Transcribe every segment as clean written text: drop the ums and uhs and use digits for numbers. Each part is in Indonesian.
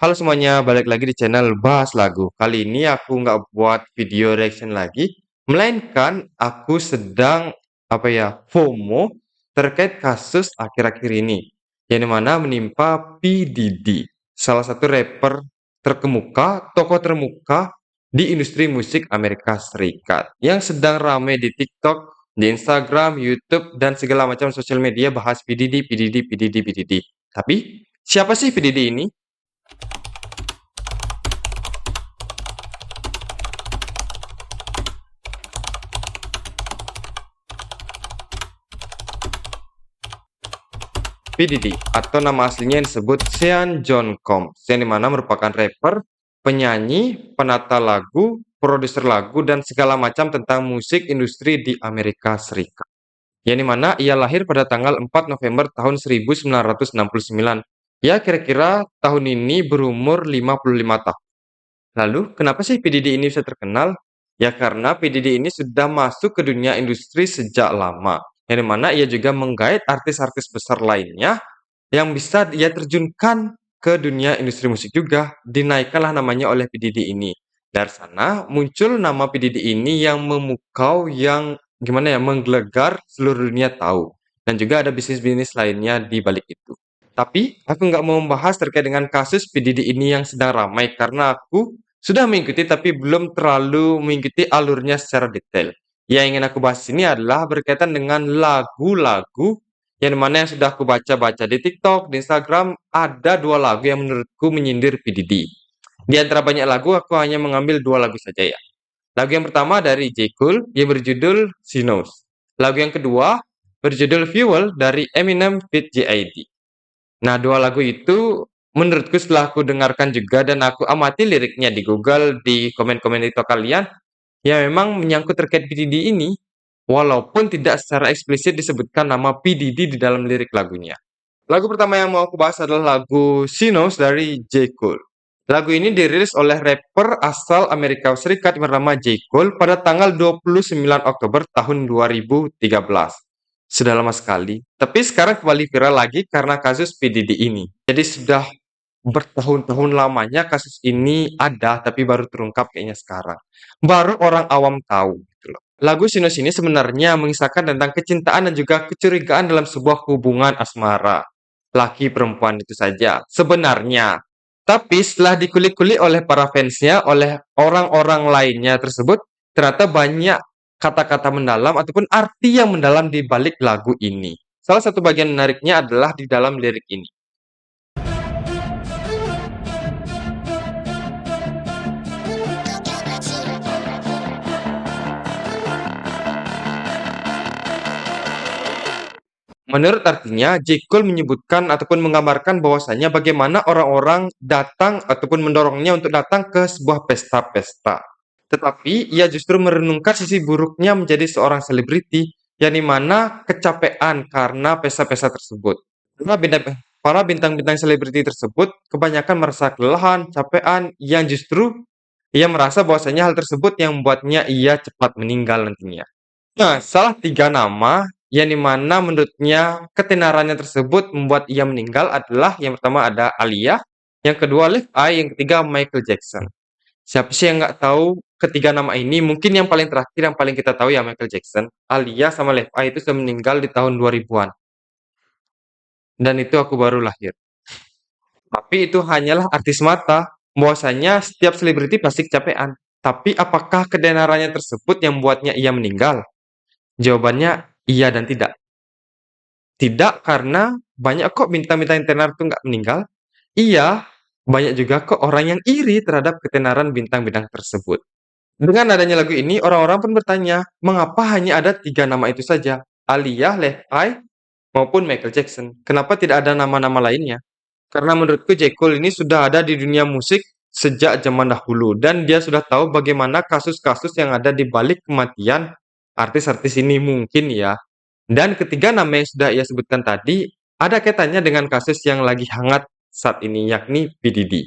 Halo semuanya, balik lagi di channel Bahas Lagu. Kali ini aku nggak buat video reaction lagi, melainkan aku sedang FOMO terkait kasus akhir-akhir ini, yang dimana menimpa P. Diddy, salah satu rapper terkemuka, tokoh terkemuka di industri musik Amerika Serikat, yang sedang ramai di TikTok, di Instagram, YouTube, dan segala macam sosial media bahas P. Diddy, P. Diddy, P. Diddy, P. Diddy. Tapi, siapa sih P. Diddy ini? P. Diddy atau nama aslinya yang disebut Sean John Combs, yang dimana merupakan rapper, penyanyi, penata lagu, produser lagu, dan segala macam tentang musik industri di Amerika Serikat. Yang dimana ia lahir pada tanggal 4 November tahun 1969. Ya, kira-kira tahun ini berumur 55 tahun. Lalu, kenapa sih P. Diddy ini bisa terkenal? Ya karena P. Diddy ini sudah masuk ke dunia industri sejak lama. Yang dimana ia juga menggait artis-artis besar lainnya yang bisa ia terjunkan ke dunia industri musik juga. Dinaikkanlah namanya oleh P. Diddy ini. Dari sana muncul nama P. Diddy ini yang memukau, yang menggelegar seluruh dunia tahu. Dan juga ada bisnis-bisnis lainnya di balik itu. Tapi aku nggak mau membahas terkait dengan kasus P. Diddy ini yang sedang ramai karena aku sudah mengikuti tapi belum terlalu mengikuti alurnya secara detail. Yang ingin aku bahas ini adalah berkaitan dengan lagu-lagu yang mana yang sudah aku baca-baca di TikTok, di Instagram, ada dua lagu yang menurutku menyindir P. Diddy. Di antara banyak lagu, aku hanya mengambil dua lagu saja ya. Lagu yang pertama dari J. Cole yang berjudul She Knows. Lagu yang kedua berjudul Fuel dari Eminem feat. J.I.D. Nah, dua lagu itu menurutku setelah aku dengarkan juga dan aku amati liriknya di Google, di komen-komen itu kalian, ya memang menyangkut terkait P. Diddy ini, walaupun tidak secara eksplisit disebutkan nama P. Diddy di dalam lirik lagunya. Lagu pertama yang mau aku bahas adalah lagu She Knows dari J. Cole. Lagu ini dirilis oleh rapper asal Amerika Serikat bernama J. Cole pada tanggal 29 Oktober tahun 2013. Sudah lama sekali, tapi sekarang kembali viral lagi karena kasus P. Diddy ini. Jadi sudah bertahun-tahun lamanya kasus ini ada, tapi baru terungkap kayaknya sekarang. Baru orang awam tahu gitu loh. Lagu Sinus ini sebenarnya mengisahkan tentang kecintaan dan juga kecurigaan dalam sebuah hubungan asmara. Laki perempuan itu saja, sebenarnya. Tapi setelah dikulik-kulik oleh para fansnya, oleh orang-orang lainnya tersebut, ternyata banyak kata-kata mendalam ataupun arti yang mendalam di balik lagu ini. Salah satu bagian menariknya adalah di dalam lirik ini. Menurut artinya, J. Cole menyebutkan ataupun menggambarkan bahwasanya bagaimana orang-orang datang ataupun mendorongnya untuk datang ke sebuah pesta-pesta. Tetapi ia justru merenungkan sisi buruknya menjadi seorang selebriti yang dimana kecapean karena pesta-pesta tersebut. Karena para bintang-bintang selebriti tersebut kebanyakan merasa kelelahan, capean, yang justru ia merasa bahwasanya hal tersebut yang membuatnya ia cepat meninggal nantinya. Nah, salah tiga nama yang dimana menurutnya ketenarannya tersebut membuat ia meninggal adalah yang pertama ada Alia, yang kedua Levi, yang ketiga Michael Jackson. Siapa sih yang nggak tahu ketiga nama ini? Mungkin yang paling terakhir yang paling kita tahu ya Michael Jackson. Alia sama Levi itu sudah meninggal di tahun 2000-an. Dan itu aku baru lahir. Tapi itu hanyalah artis mata. Bahwasanya setiap selebriti pasti kecapean. Tapi apakah ketenarannya tersebut yang membuatnya ia meninggal? Jawabannya iya dan tidak. Tidak karena banyak kok bintang-bintang yang tenar itu nggak meninggal. Iya, banyak juga kok orang yang iri terhadap ketenaran bintang-bintang tersebut. Dengan adanya lagu ini, orang-orang pun bertanya, mengapa hanya ada tiga nama itu saja? Alia, Levi, maupun Michael Jackson. Kenapa tidak ada nama-nama lainnya? Karena menurutku J. Cole ini sudah ada di dunia musik sejak zaman dahulu. Dan dia sudah tahu bagaimana kasus-kasus yang ada di balik kematian artis-artis ini mungkin ya. Dan ketiga nama yang sudah ia sebutkan tadi, ada kaitannya dengan kasus yang lagi hangat saat ini, yakni P. Diddy.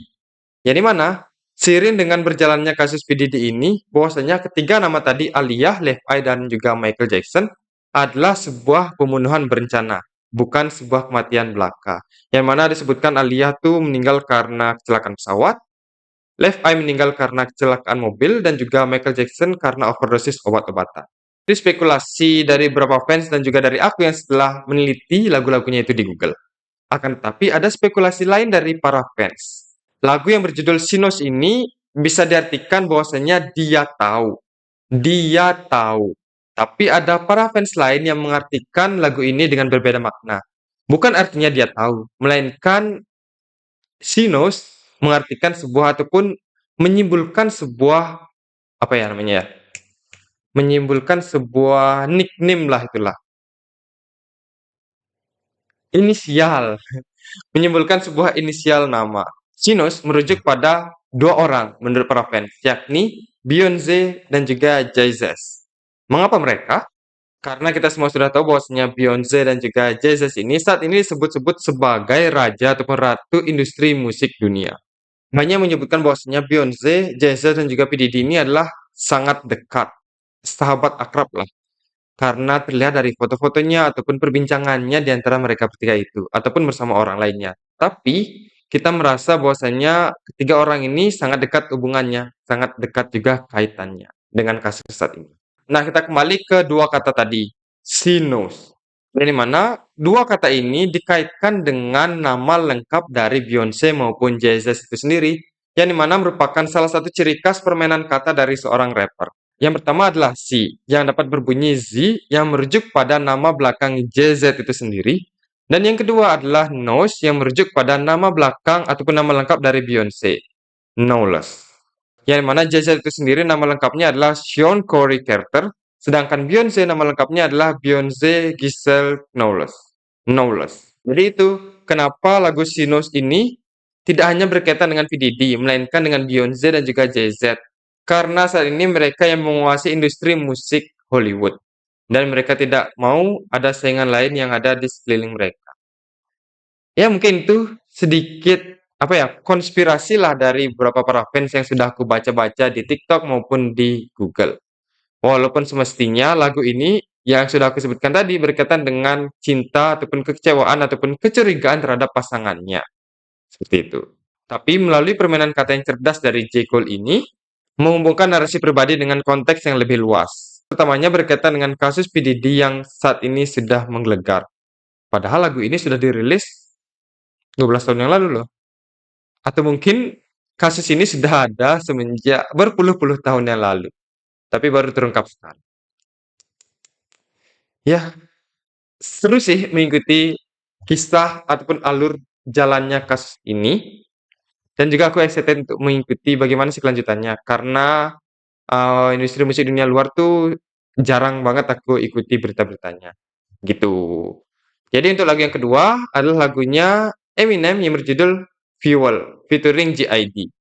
Yang mana, seiring dengan berjalannya kasus P. Diddy ini, bahwasanya ketiga nama tadi, Alia, Levi, dan juga Michael Jackson, adalah sebuah pembunuhan berencana. bukan sebuah kematian belaka. Yang mana disebutkan Alia tuh meninggal karena kecelakaan pesawat, Left Eye meninggal karena kecelakaan mobil, dan juga Michael Jackson karena overdosis obat-obatan. Itu spekulasi dari beberapa fans dan juga dari aku yang setelah meneliti lagu-lagunya itu di Google. Akan tetapi ada spekulasi lain dari para fans. Lagu yang berjudul Sinos ini bisa diartikan bahwasanya dia tahu. Dia tahu. Tapi ada para fans lain yang mengartikan lagu ini dengan berbeda makna. Bukan artinya dia tahu, melainkan Sinos mengartikan sebuah ataupun menyimpulkan sebuah apa ya namanya ya? Menyimpulkan sebuah nickname lah itulah. Inisial. Menyimpulkan sebuah inisial nama. Sinos merujuk pada dua orang menurut para fans, yakni Beyonce dan juga Jay-Z. Mengapa mereka? Karena kita semua sudah tahu bahwasanya Beyonce dan juga Jay-Z ini saat ini disebut-sebut sebagai raja ataupun ratu industri musik dunia. Banyak menyebutkan bahwasanya Beyonce, Jay-Z dan juga P. Diddy ini adalah sangat dekat, sahabat akrab lah. Karena terlihat dari foto-fotonya ataupun perbincangannya di antara mereka bertiga itu, ataupun bersama orang lainnya. Tapi, kita merasa bahwasanya ketiga orang ini sangat dekat hubungannya, sangat dekat juga kaitannya dengan kasus saat ini. Nah, kita kembali ke dua kata tadi, Sinos. Dari mana dua kata ini dikaitkan dengan nama lengkap dari Beyonce maupun Jay-Z itu sendiri, yang dimana merupakan salah satu ciri khas permainan kata dari seorang rapper. Yang pertama adalah Si, yang dapat berbunyi Z, yang merujuk pada nama belakang Jay-Z itu sendiri. Dan yang kedua adalah Nos, yang merujuk pada nama belakang ataupun nama lengkap dari Beyonce, Knowles. Yang mana Jay-Z itu sendiri nama lengkapnya adalah Sean Corey Carter, sedangkan Beyonce nama lengkapnya adalah Beyonce Giselle Knowles. Knowles. Jadi itu kenapa lagu Sinos ini tidak hanya berkaitan dengan P. Diddy, melainkan dengan Beyonce dan juga Jay-Z. Karena saat ini mereka yang menguasai industri musik Hollywood. Dan mereka tidak mau ada saingan lain yang ada di sekeliling mereka. Ya mungkin itu sedikit apa ya konspirasi lah dari beberapa para fans yang sudah aku baca-baca di TikTok maupun di Google. Walaupun semestinya lagu ini yang sudah aku sebutkan tadi berkaitan dengan cinta ataupun kekecewaan ataupun kecurigaan terhadap pasangannya. Seperti itu. Tapi melalui permainan kata yang cerdas dari J. Cole ini, menghubungkan narasi pribadi dengan konteks yang lebih luas. Utamanya berkaitan dengan kasus P. Diddy yang saat ini sudah menggelegar. Padahal lagu ini sudah dirilis 12 tahun yang lalu loh. Atau mungkin kasus ini sudah ada semenjak berpuluh-puluh tahun yang lalu. Tapi baru terungkap sekarang. Ya, seru sih mengikuti kisah ataupun alur jalannya kasus ini. Dan juga aku excited untuk mengikuti bagaimana sih kelanjutannya. Karena industri musik dunia luar tuh jarang banget aku ikuti berita-beritanya. Gitu. Jadi untuk lagu yang kedua adalah lagunya Eminem yang berjudul Fuel featuring GID.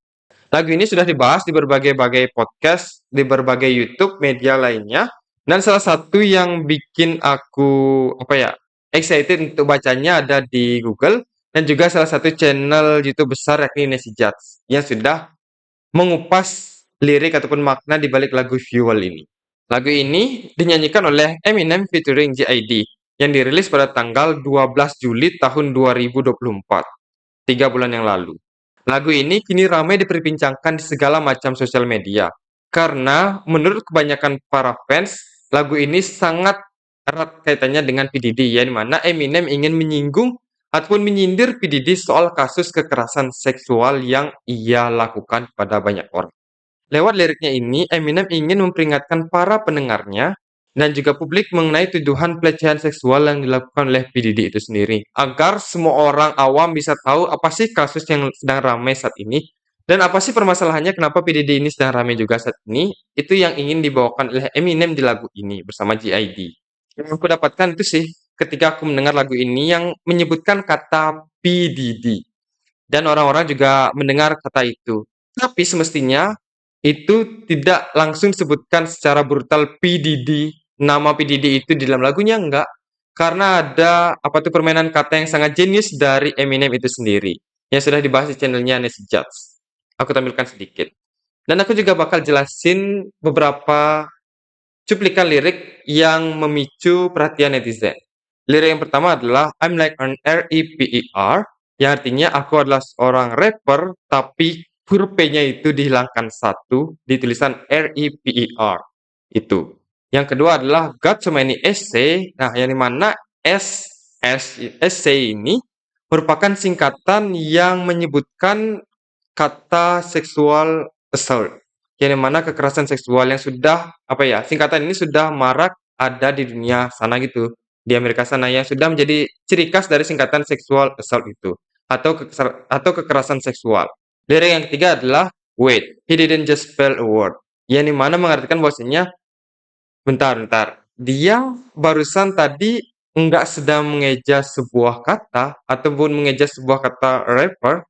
Lagu ini sudah dibahas di berbagai-bagai podcast, di berbagai YouTube, media lainnya. Dan salah satu yang bikin aku apa ya excited untuk bacanya ada di Google dan juga salah satu channel YouTube besar yakni Nesi Judge yang sudah mengupas lirik ataupun makna di balik lagu Fuel ini. Lagu ini dinyanyikan oleh Eminem featuring GID yang dirilis pada tanggal 12 Juli tahun 2024, 3 bulan yang lalu. Lagu ini kini ramai diperbincangkan di segala macam sosial media. Karena menurut kebanyakan para fans, lagu ini sangat erat kaitannya dengan P. Diddy, yang mana Eminem ingin menyinggung ataupun menyindir P. Diddy soal kasus kekerasan seksual yang ia lakukan pada banyak orang. Lewat liriknya ini, Eminem ingin memperingatkan para pendengarnya dan juga publik mengenai tuduhan pelecehan seksual yang dilakukan oleh P. Diddy itu sendiri. Agar semua orang awam bisa tahu apa sih kasus yang sedang ramai saat ini dan apa sih permasalahannya kenapa P. Diddy ini sedang ramai juga saat ini. Itu yang ingin dibawakan oleh Eminem di lagu ini bersama GID. Yang aku dapatkan itu sih ketika aku mendengar lagu ini yang menyebutkan kata P. Diddy. Dan orang-orang juga mendengar kata itu. Tapi semestinya itu tidak langsung disebutkan secara brutal P. Diddy, nama P. Diddy itu di dalam lagunya enggak. Karena ada apa tuh permainan kata yang sangat jenius dari Eminem itu sendiri. Yang sudah dibahas di channelnya Nancy Judge. Aku tampilkan sedikit. Dan aku juga bakal jelasin beberapa cuplikan lirik yang memicu perhatian netizen. Lirik yang pertama adalah I'm like an rapper, yang artinya aku adalah seorang rapper, tapi huruf P-nya itu dihilangkan satu, ditulisan rapper. Itu. Yang kedua adalah got so many essay. Nah, yang dimana essay ini merupakan singkatan yang menyebutkan kata seksual assault. Yang dimana kekerasan seksual yang sudah, apa ya, singkatan ini sudah marak ada di dunia sana gitu, di Amerika sana, yang sudah menjadi ciri khas dari singkatan seksual assault itu, atau kekerasan seksual. Lirik yang ketiga adalah wait, he didn't just spell a word, yang dimana mengartikan bahwasanya bentar, dia barusan tadi enggak sedang mengeja sebuah kata ataupun mengeja sebuah kata rapper.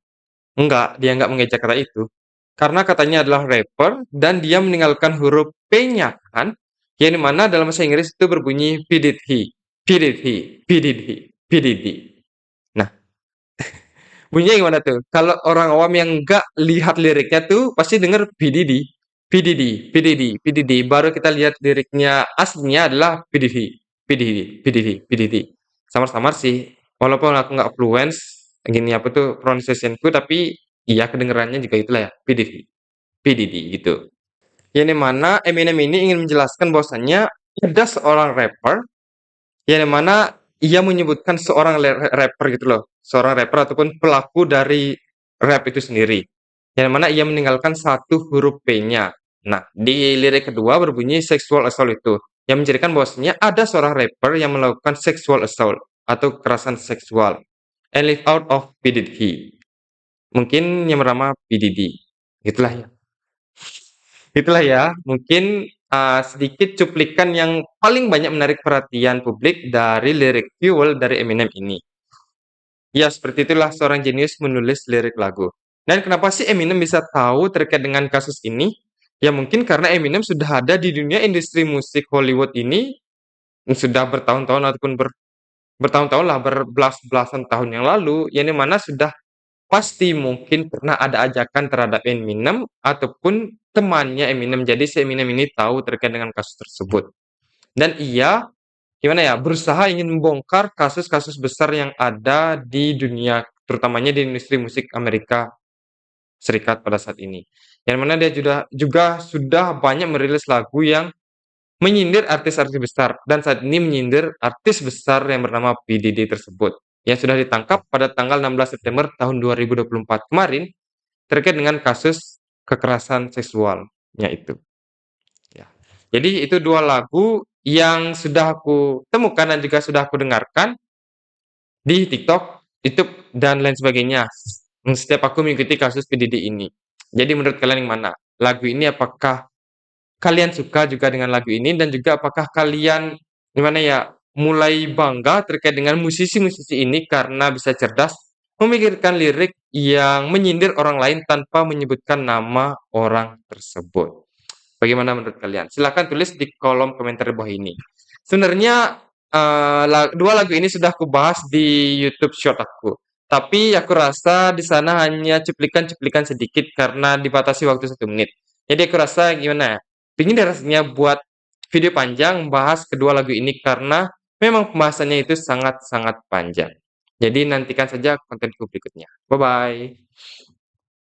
Enggak, dia enggak mengeja kata itu. Karena katanya adalah rapper dan dia meninggalkan huruf P-nya kan, yang dimana dalam bahasa Inggris itu berbunyi P did he, P did he, P did he, P did he. Nah, bunyinya gimana tuh? Kalau orang awam yang enggak lihat liriknya tuh pasti denger P Diddy, P Diddy, P Diddy, P Diddy. Baru kita lihat liriknya aslinya adalah P Diddy, P Diddy, P Diddy, P Diddy. Samar-samar sih. Walaupun aku nggak fluent gini apa tuh pronunciation-ku, tapi iya kedengerannya juga itulah ya, P Diddy, P Diddy gitu. Yang dimana Eminem ini ingin menjelaskan bahwasannya ada seorang rapper yang dimana ia menyebutkan seorang rapper gitu loh, seorang rapper ataupun pelaku dari rap itu sendiri, yang mana ia meninggalkan satu huruf P-nya. Nah, di lirik kedua berbunyi sexual assault itu, yang menjadikan bahwasanya ada seorang rapper yang melakukan sexual assault atau kekerasan seksual. And live out of P. Diddy. Mungkin yang bernama P. Diddy. Itulah ya. Itulah ya, mungkin sedikit cuplikan yang paling banyak menarik perhatian publik dari lirik Fuel dari Eminem ini. Ya, seperti itulah seorang jenius menulis lirik lagu. Dan kenapa sih Eminem bisa tahu terkait dengan kasus ini? Ya mungkin karena Eminem sudah ada di dunia industri musik Hollywood ini sudah bertahun-tahun ataupun bertahun-tahun lah, berbelas-belasan tahun yang lalu, yang dimana sudah pasti mungkin pernah ada ajakan terhadap Eminem ataupun temannya Eminem. Jadi si Eminem ini tahu terkait dengan kasus tersebut. Dan ia gimana ya, berusaha ingin membongkar kasus-kasus besar yang ada di dunia, terutamanya di industri musik Amerika Serikat pada saat ini. Yang mana dia juga sudah banyak merilis lagu yang menyindir artis-artis besar dan saat ini menyindir artis besar yang bernama P Diddy tersebut yang sudah ditangkap pada tanggal 16 September tahun 2024 kemarin terkait dengan kasus kekerasan seksualnya itu. Ya. Jadi itu dua lagu yang sudah aku temukan dan juga sudah aku dengarkan di TikTok, YouTube, dan lain sebagainya. Setiap aku mengikuti kasus P Diddy ini. Jadi menurut kalian yang mana? Lagu ini apakah kalian suka juga dengan lagu ini dan juga apakah kalian gimana ya mulai bangga terkait dengan musisi-musisi ini karena bisa cerdas memikirkan lirik yang menyindir orang lain tanpa menyebutkan nama orang tersebut. Bagaimana menurut kalian? Silahkan tulis di kolom komentar di bawah ini. Sebenarnya dua lagu ini sudah aku bahas di YouTube Short aku. Tapi aku rasa di sana hanya cuplikan-cuplikan sedikit karena dibatasi waktu 1 menit. Jadi aku rasa gimana ya? Pingin rasanya buat video panjang bahas kedua lagu ini karena memang pembahasannya itu sangat-sangat panjang. Jadi nantikan saja kontenku berikutnya. Bye-bye.